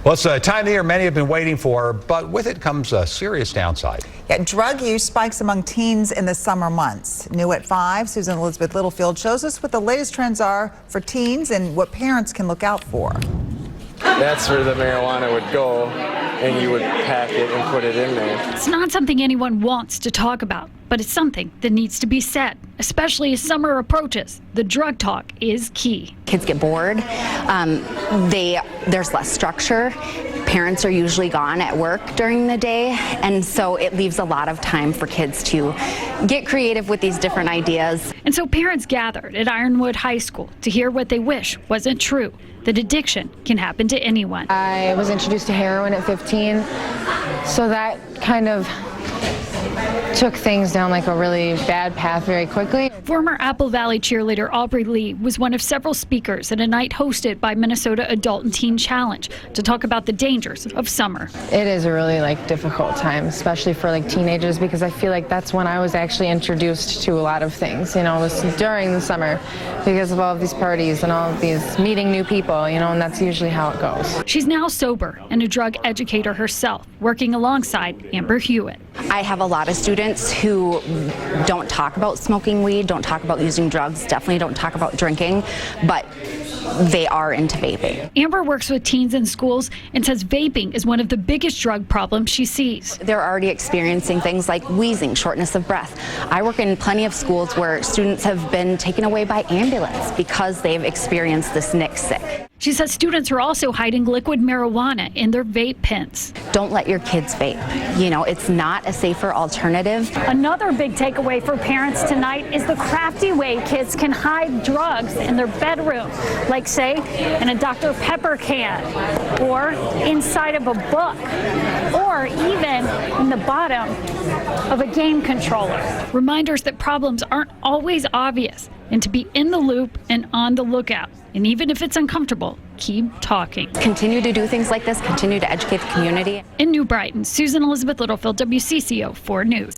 Well, it's a time of the year many have been waiting for, but with it comes a serious downside. Yeah, drug use spikes among teens in the summer months. New at 5, Susan Elizabeth Littlefield shows us what the latest trends are for teens and what parents can look out for. That's where the marijuana would go, and you would pack it and put it in there. It's not something anyone wants to talk about, but it's something that needs to be said, especially as summer approaches. The drug talk is key. Kids get bored. There's less structure. Parents are usually gone at work during the day, and so it leaves a lot of time for kids to get creative with these different ideas. And so parents gathered at Ironwood High School to hear what they wish wasn't true, that addiction can happen to anyone. I was introduced to heroin at 15, so that kind of took things down like a really bad path very quickly. Former Apple Valley cheerleader Aubrey Lee was one of several speakers at a night hosted by Minnesota Adult and Teen Challenge to talk about the dangers of summer. It is a really difficult time, especially for teenagers, because I feel like that's when I was actually introduced to a lot of things. It was during the summer because of all of these parties and all of these meeting new people, and that's usually how it goes. She's now sober and a drug educator herself, working alongside Amber Hewitt. I have a lot of students who don't talk about smoking weed, don't talk about using drugs, definitely don't talk about drinking, but they are into vaping. Amber works with teens in schools and says vaping is one of the biggest drug problems she sees. They're already experiencing things like wheezing, shortness of breath. I work in plenty of schools where students have been taken away by ambulance because they've experienced this nick sick. She says students are also hiding liquid marijuana in their vape pens. Don't let your kids vape. It's not a safer alternative. Another big takeaway for parents tonight is the crafty way kids can hide drugs in their bedroom, like say in a Dr. Pepper can, or inside of a book, or even in the bottom of a game controller. Reminders that problems aren't always obvious and to be in the loop and on the lookout. And even if it's uncomfortable, keep talking. Continue to do things like this, continue to educate the community. In New Brighton, Susan Elizabeth Littlefield, WCCO 4 News.